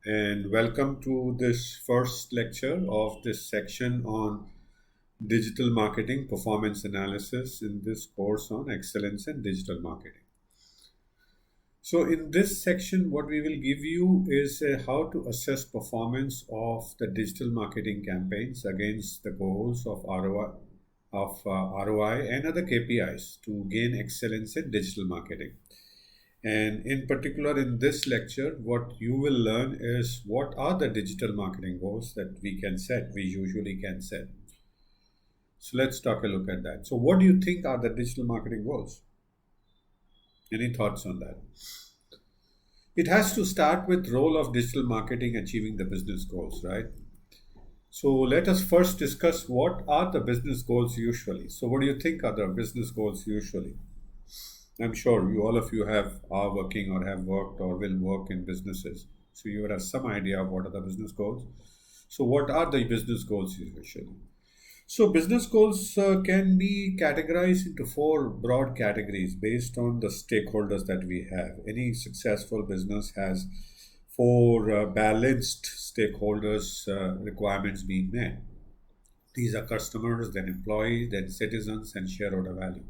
and welcome to this first lecture of this section on digital marketing performance analysis in this course on excellence in digital marketing. So, in this section, what we will give you is how to assess performance of the digital marketing campaigns against the goals of ROI and other KPIs to gain excellence in digital marketing. And in particular, in this lecture, what you will learn is what are the digital marketing goals that we usually can set. So let's take a look at that. So, what do you think are the digital marketing goals? Any thoughts on that? It has to start with role of digital marketing achieving the business goals, right? So let us first discuss what are the business goals usually. So what do you think are the business goals usually? I'm sure all of you are working or have worked or will work in businesses. So you would have some idea of what are the business goals. So what are the business goals usually? So business goals can be categorized into four broad categories based on the stakeholders that we have. Any successful business has four balanced stakeholders requirements being met. These are customers, then employees, then citizens, and shareholder value.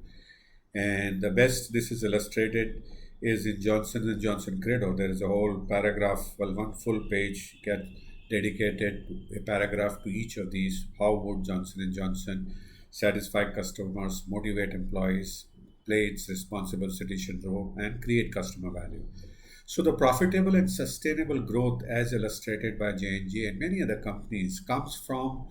And the best this is illustrated is in Johnson and Johnson Credo. There is a whole paragraph, well, one full page get dedicated a paragraph to each of these. How would Johnson and Johnson satisfy customers, motivate employees, play its responsible citizen role, and create customer value? So the profitable and sustainable growth, as illustrated by J&J and many other companies, comes from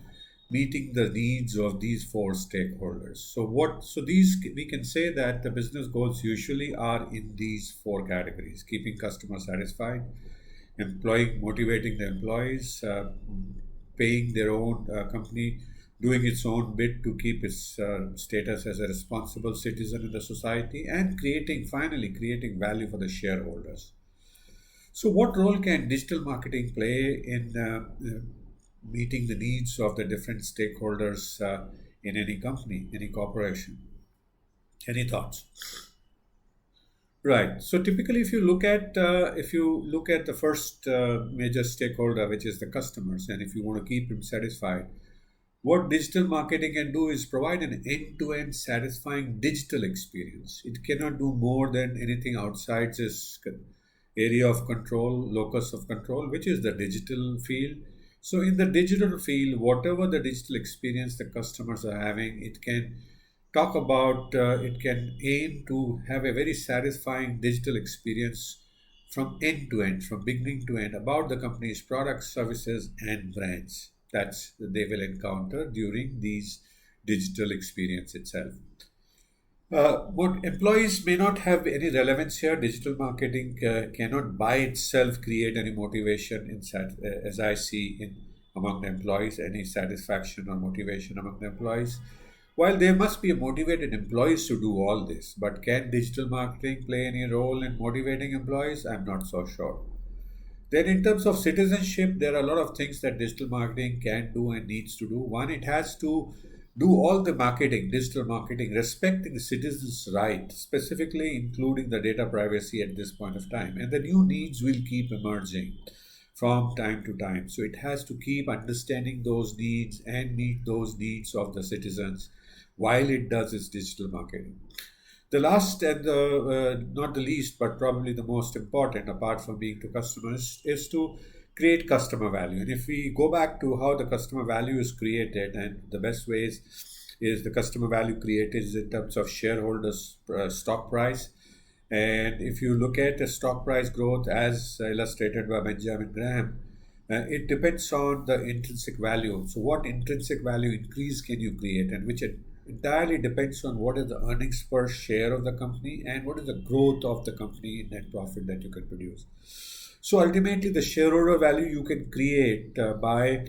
meeting the needs of these four stakeholders. So these we can say that the business goals usually are in these four categories: keeping customers satisfied, employing, motivating the employees, paying their own company, doing its own bit to keep its status as a responsible citizen in the society, and finally creating value for the shareholders. So, what role can digital marketing play in meeting the needs of the different stakeholders in any company, any corporation? Any thoughts? Right. So typically, if you look at the first major stakeholder, which is the customers, and if you want to keep them satisfied, what digital marketing can do is provide an end-to-end satisfying digital experience. It cannot do more than anything outside this area of control, locus of control, which is the digital field. So in the digital field, whatever the digital experience the customers are having, it can aim to have a very satisfying digital experience from end to end, from beginning to end, about the company's products, services, and brands that they will encounter during these digital experience itself. What employees may not have any relevance here. Digital marketing cannot by itself create any motivation as I see in among the employees, any satisfaction or motivation among the employees. While there must be a motivated employees to do all this, but can digital marketing play any role in motivating employees? I'm not so sure. Then, in terms of citizenship, there are a lot of things that digital marketing can do and needs to do. One, it has to do all the marketing, digital marketing, respecting the citizens' right, specifically including the data privacy at this point of time. And the new needs will keep emerging from time to time. So it has to keep understanding those needs and meet those needs of the citizens while it does its digital marketing. The last and not the least, but probably the most important, apart from being to customers, is to create customer value. And if we go back to how the customer value is created, and the best ways is the customer value created is in terms of shareholders' stock price. And if you look at the stock price growth as illustrated by Benjamin Graham, it depends on the intrinsic value. So, what intrinsic value increase can you create, and which it entirely depends on what is the earnings per share of the company and what is the growth of the company net profit that you can produce. So ultimately, the shareholder value you can create by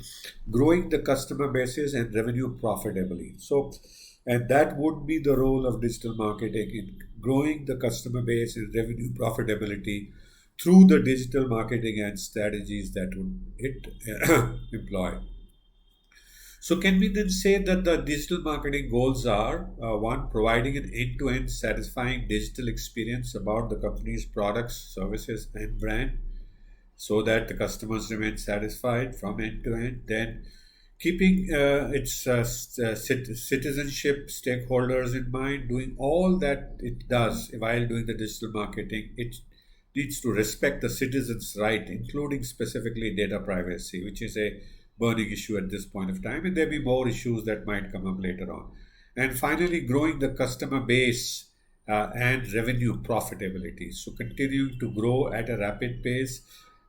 growing the customer bases and revenue profitably. So, and that would be the role of digital marketing in growing the customer base and revenue profitability through the digital marketing and strategies that would it employ. So, can we then say that the digital marketing goals are one, providing an end to end satisfying digital experience about the company's products, services, and brand? so that the customers remain satisfied from end to end. Then keeping its citizenship stakeholders in mind, doing all that it does while doing the digital marketing, it needs to respect the citizens' right, including specifically data privacy, which is a burning issue at this point of time, and there'll be more issues that might come up later on. And finally, growing the customer base and revenue profitability. So continuing to grow at a rapid pace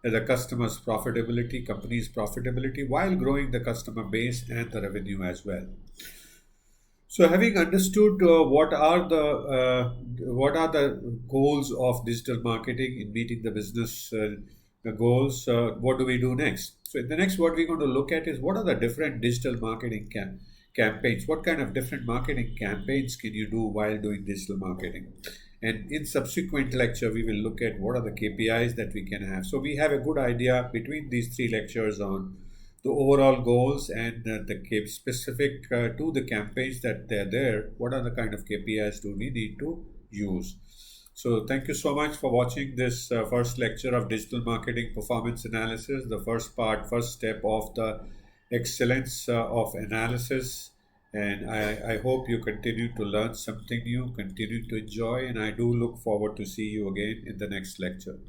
the customer's profitability, company's profitability, while growing the customer base and the revenue as well. So, having understood what are the goals of digital marketing in meeting the business goals, what do we do next? So, in the next, what we're going to look at is what are the different digital marketing campaigns? What kind of different marketing campaigns can you do while doing digital marketing? And in subsequent lecture, we will look at what are the KPIs that we can have. So, we have a good idea between these three lectures on the overall goals and specific to the campaigns that they're there. What are the kind of KPIs do we need to use? So thank you so much for watching this first lecture of digital marketing performance analysis, the first step of the excellence of analysis. And I hope you continue to learn something new, continue to enjoy, and I do look forward to see you again in the next lecture.